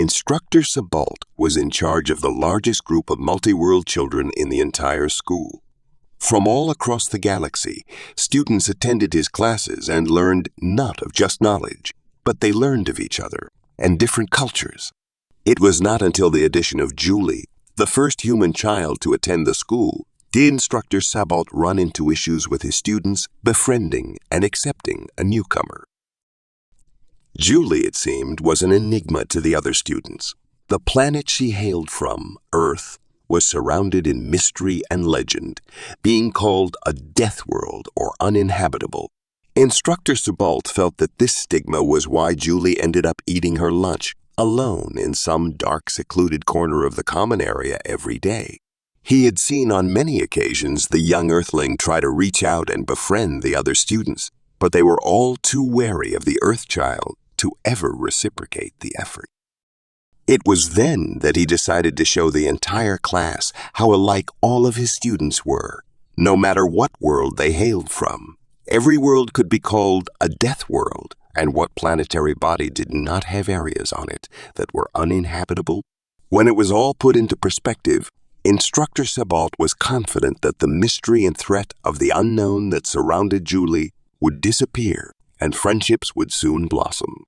Instructor Sebald was in charge of the largest group of multi-world children in the entire school. From all across the galaxy, students attended his classes and learned not of just knowledge, but they learned of each other and different cultures. It was not until the addition of Julie, the first human child to attend the school, did Instructor Sebald run into issues with his students befriending and accepting a newcomer. Julie, it seemed, was an enigma to the other students. The planet she hailed from, Earth, was surrounded in mystery and legend, being called a Deathworld or uninhabitable. Instructor Sebald felt that this stigma was why Julie ended up eating her lunch alone in some dark, secluded corner of the common area every day. He had seen on many occasions the young Earthling try to reach out and befriend the other students, but they were all too wary of the Earth child to ever reciprocate the effort. It was then that he decided to show the entire class how alike all of his students were, no matter what world they hailed from. Every world could be called a death world, and what planetary body did not have areas on it that were uninhabitable? When it was all put into perspective, Instructor Sebald was confident that the mystery and threat of the unknown that surrounded Julie would disappear and friendships would soon blossom.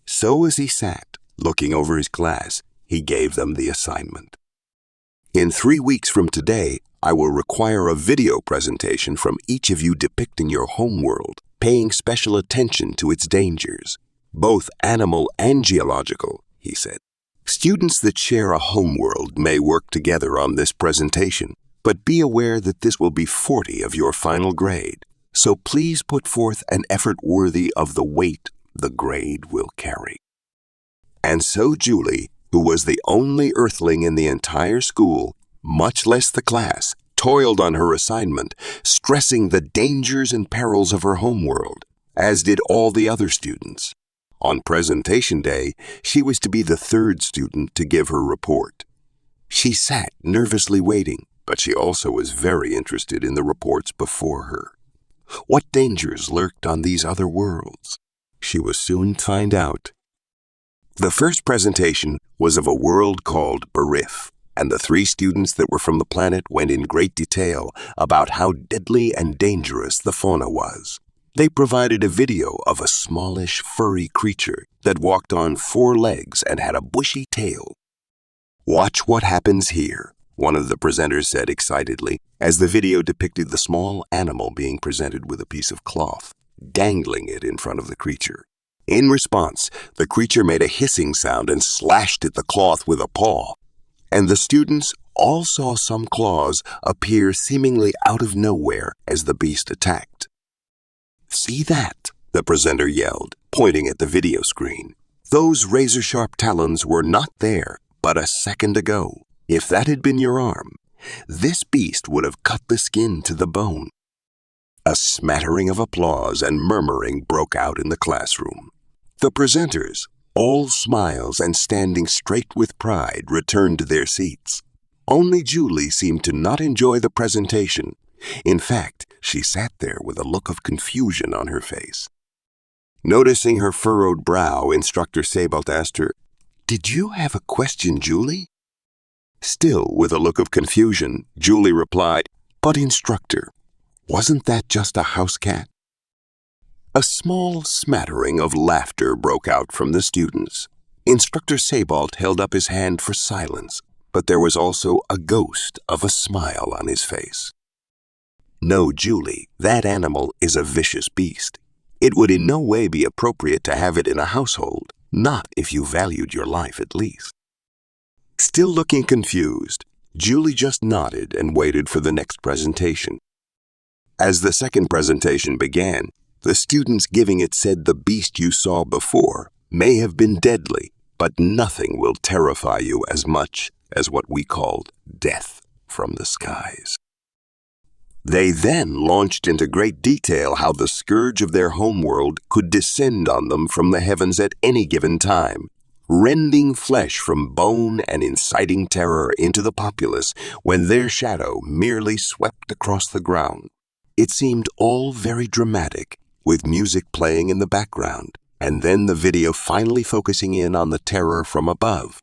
So as he sat, looking over his class, he gave them the assignment. In 3 weeks from today, I will require a video presentation from each of you depicting your homeworld, paying special attention to its dangers, both animal and geological, he said. Students that share a homeworld may work together on this presentation, but be aware that this will be 40 of your final grade, so please put forth an effort worthy of the weight the grade will carry. And so Julie, who was the only Earthling in the entire school, much less the class, toiled on her assignment, stressing the dangers and perils of her homeworld, as did all the other students. On presentation day, she was to be the third student to give her report. She sat nervously waiting, but she also was very interested in the reports before her. What dangers lurked on these other worlds? She would soon find out. The first presentation was of a world called Barif, and the 3 students that were from the planet went in great detail about how deadly and dangerous the fauna was. They provided a video of a smallish, furry creature that walked on 4 legs and had a bushy tail. "Watch what happens here," one of the presenters said excitedly, as the video depicted the small animal being presented with a piece of cloth, dangling it in front of the creature. In response, the creature made a hissing sound and slashed at the cloth with a paw, and the students all saw some claws appear seemingly out of nowhere as the beast attacked. "See that?" the presenter yelled, pointing at the video screen. "Those razor-sharp talons were not there but a second ago. If that had been your arm, this beast would have cut the skin to the bone." A smattering of applause and murmuring broke out in the classroom. The presenters, all smiles and standing straight with pride, returned to their seats. Only Julie seemed to not enjoy the presentation. In fact, she sat there with a look of confusion on her face. Noticing her furrowed brow, Instructor Sebald asked her, "Did you have a question, Julie?" Still with a look of confusion, Julie replied, "But instructor, wasn't that just a house cat?" A small smattering of laughter broke out from the students. Instructor Sebald held up his hand for silence, but there was also a ghost of a smile on his face. "No, Julie, that animal is a vicious beast. It would in no way be appropriate to have it in a household, not if you valued your life at least." Still looking confused, Julie just nodded and waited for the next presentation. As the second presentation began, the students giving it said the beast you saw before may have been deadly, but nothing will terrify you as much as what we called death from the skies. They then launched into great detail how the scourge of their homeworld could descend on them from the heavens at any given time, rending flesh from bone and inciting terror into the populace when their shadow merely swept across the ground. It seemed all very dramatic, with music playing in the background, and then the video finally focusing in on the terror from above.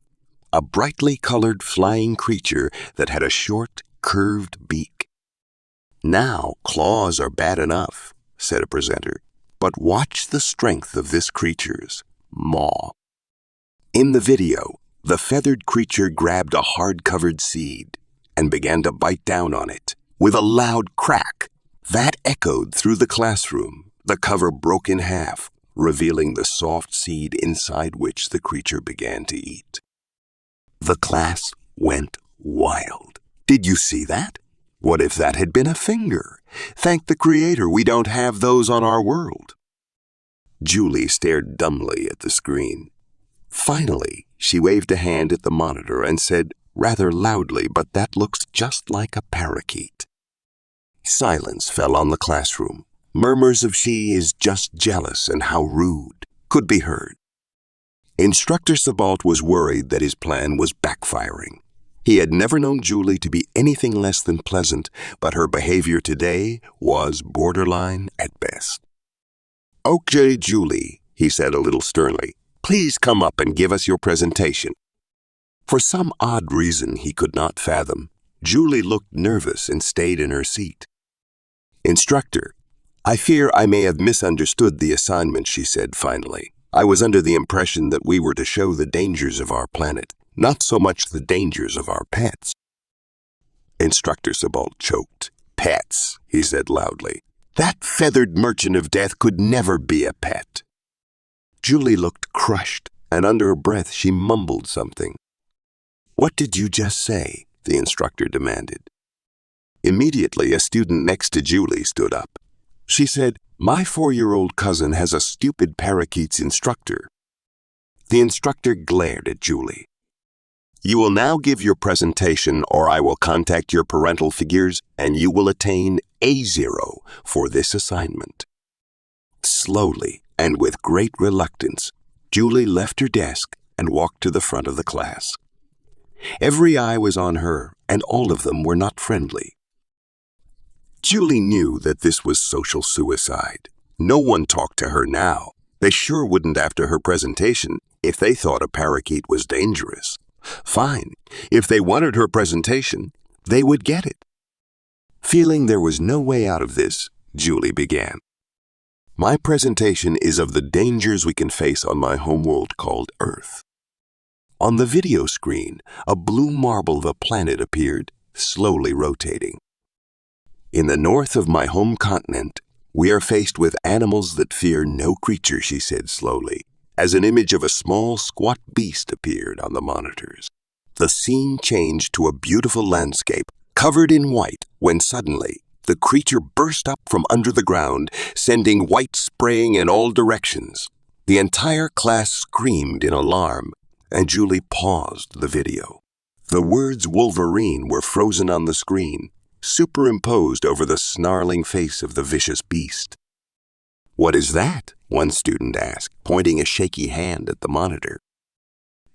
A brightly colored flying creature that had a short, curved beak. "Now, claws are bad enough," said a presenter, "but watch the strength of this creature's maw." In the video, the feathered creature grabbed a hard-covered seed and began to bite down on it. With a loud crack, that echoed through the classroom. The cover broke in half, revealing the soft seed inside which the creature began to eat. The class went wild. "Did you see that? What if that had been a finger? Thank the Creator we don't have those on our world." Julie stared dumbly at the screen. Finally, she waved a hand at the monitor and said, rather loudly, "But that looks just like a parakeet." Silence fell on the classroom. Murmurs of "she is just jealous and how rude" could be heard. Instructor Sebald was worried that his plan was backfiring. He had never known Julie to be anything less than pleasant, but her behavior today was borderline at best. "Okay, Julie," he said a little sternly, "please come up and give us your presentation." For some odd reason he could not fathom, Julie looked nervous and stayed in her seat. "Instructor, I fear I may have misunderstood the assignment," she said finally. "I was under the impression that we were to show the dangers of our planet, not so much the dangers of our pets." Instructor Sebald choked. "Pets," he said loudly. "That feathered merchant of death could never be a pet." Julie looked crushed, and under her breath she mumbled something. "What did you just say?" the instructor demanded. Immediately, a student next to Julie stood up. She said, "My 4-year-old cousin has a stupid parakeets instructor." The instructor glared at Julie. "You will now give your presentation, or I will contact your parental figures, and you will attain A0 for this assignment." Slowly, and with great reluctance, Julie left her desk and walked to the front of the class. Every eye was on her, and all of them were not friendly. Julie knew that this was social suicide. No one talked to her now. They sure wouldn't after her presentation if they thought a parakeet was dangerous. Fine, if they wanted her presentation, they would get it. Feeling there was no way out of this, Julie began. "My presentation is of the dangers we can face on my homeworld called Earth." On the video screen, a blue marble of a planet appeared, slowly rotating. "In the north of my home continent, we are faced with animals that fear no creature," she said slowly, as an image of a small, squat beast appeared on the monitors. The scene changed to a beautiful landscape, covered in white, when suddenly the creature burst up from under the ground, sending white spraying in all directions. The entire class screamed in alarm, and Julie paused the video. The words Wolverine were frozen on the screen, superimposed over the snarling face of the vicious beast. "What is that?" one student asked, pointing a shaky hand at the monitor.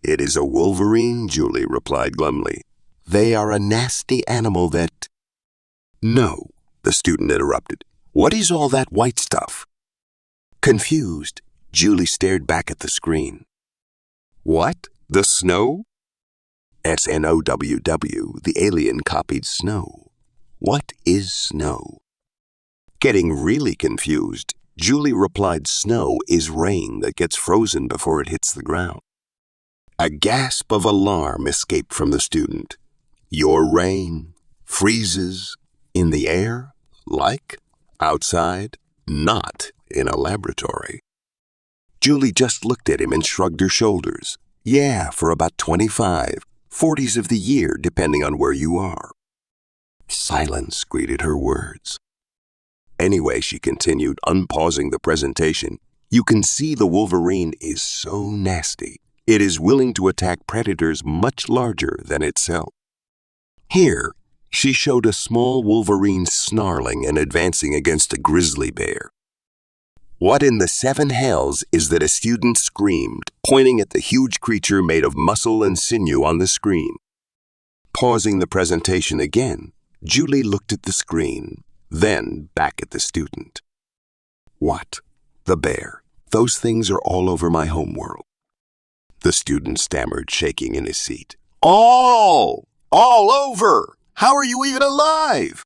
"It is a wolverine," Julie replied glumly. "They are a nasty animal that—" "No," the student interrupted. "What is all that white stuff?" Confused, Julie stared back at the screen. "What? The snow?" SNOWW, the alien copied snow. What is snow? Getting really confused, Julie replied, "Snow is rain that gets frozen before it hits the ground." A gasp of alarm escaped from the student. "Your rain freezes in the air? Like? Outside? Not in a laboratory." Julie just looked at him and shrugged her shoulders. "Yeah, for about 25, 40s of the year, depending on where you are." Silence greeted her words. "Anyway," she continued, unpausing the presentation, "you can see the wolverine is so nasty. It is willing to attack predators much larger than itself." Here, she showed a small wolverine snarling and advancing against a grizzly bear. "What in the 7 hells is that?" a student screamed, pointing at the huge creature made of muscle and sinew on the screen. Pausing the presentation again, Julie looked at the screen, then back at the student. "What?" "The bear. Those things are all over my homeworld." The student stammered, shaking in his seat. All over! How are you even alive?"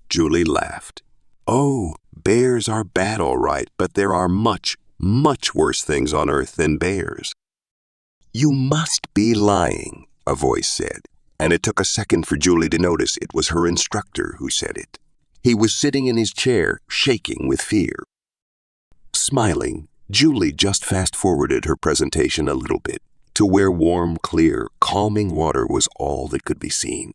Julie laughed. "Oh, bears are bad all right, but there are much, much worse things on earth than bears." "You must be lying," a voice said, and it took a second for Julie to notice it was her instructor who said it. He was sitting in his chair, shaking with fear. Smiling, Julie just fast-forwarded her presentation a little bit to where warm, clear, calming water was all that could be seen.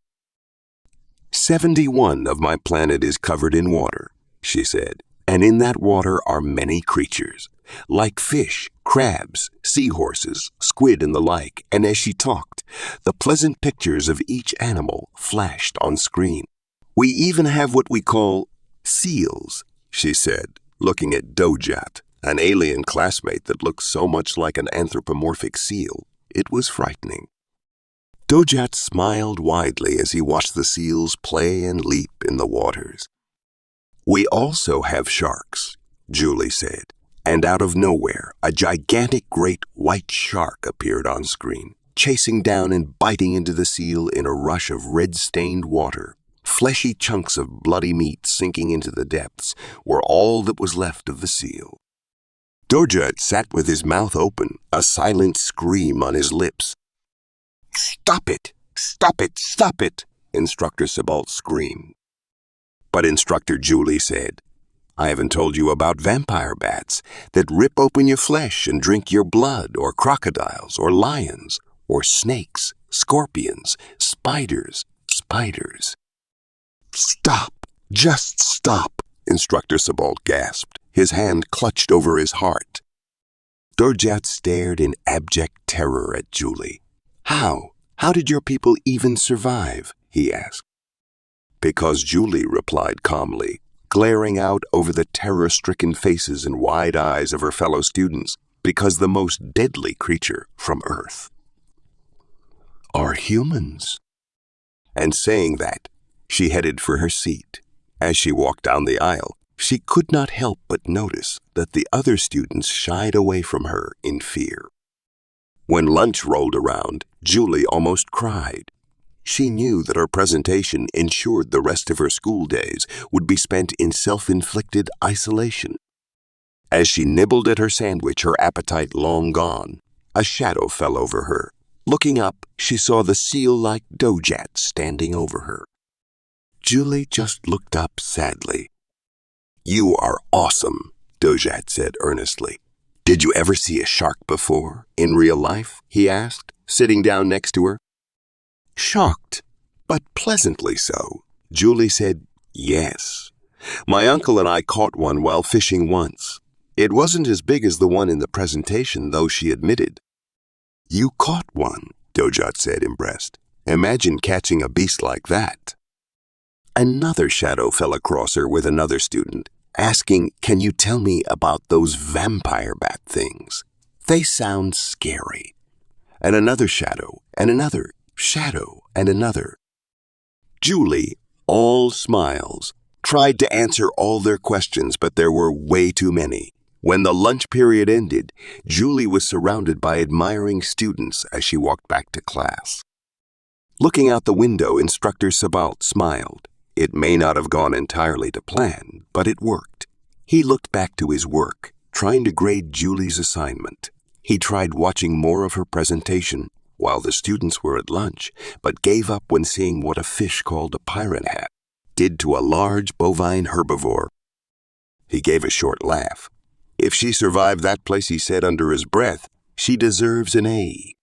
71 of my planet is covered in water," she said, "and in that water are many creatures, like fish, crabs, seahorses, squid, and the like." And as she talked, the pleasant pictures of each animal flashed on screen. "We even have what we call seals," she said, looking at Dojat, an alien classmate that looked so much like an anthropomorphic seal, it was frightening. Dojat smiled widely as he watched the seals play and leap in the waters. "We also have sharks," Julie said, and out of nowhere, a gigantic great white shark appeared on screen, chasing down and biting into the seal in a rush of red-stained water. Fleshy chunks of bloody meat sinking into the depths were all that was left of the seal. Dojat sat with his mouth open, a silent scream on his lips. "Stop it! Stop it! Stop it!" Instructor Sebald screamed. But Instructor Julie said, "I haven't told you about vampire bats that rip open your flesh and drink your blood, or crocodiles, or lions, or snakes, scorpions, spiders. "Stop! Just stop!" Instructor Sebald gasped, his hand clutched over his heart. Dojat stared in abject terror at Julie. How did your people even survive?" he asked. "Because," Julie replied calmly, glaring out over the terror-stricken faces and wide eyes of her fellow students, "because the most deadly creature from Earth are humans." And saying that, she headed for her seat. As she walked down the aisle, she could not help but notice that the other students shied away from her in fear. When lunch rolled around, Julie almost cried. She knew that her presentation ensured the rest of her school days would be spent in self-inflicted isolation. As she nibbled at her sandwich, her appetite long gone, a shadow fell over her. Looking up, she saw the seal-like Dojat standing over her. Julie just looked up sadly. "You are awesome," Dojat said earnestly. "Did you ever see a shark before, in real life?" he asked, sitting down next to her. Shocked, but pleasantly so, Julie said, "Yes. My uncle and I caught one while fishing once. It wasn't as big as the one in the presentation, though," she admitted. "You caught one," Dojat said, impressed. "Imagine catching a beast like that." Another shadow fell across her with another student, asking, "Can you tell me about those vampire bat things? They sound scary." And another shadow, and another shadow, and another. Julie, all smiles, tried to answer all their questions, but there were way too many. When the lunch period ended, Julie was surrounded by admiring students as she walked back to class. Looking out the window, Instructor Sebald smiled. It may not have gone entirely to plan, but it worked. He looked back to his work, trying to grade Julie's assignment. He tried watching more of her presentation while the students were at lunch, but gave up when seeing what a fish called a pirate hat did to a large bovine herbivore. He gave a short laugh. "If she survived that place," he said under his breath, "she deserves an A."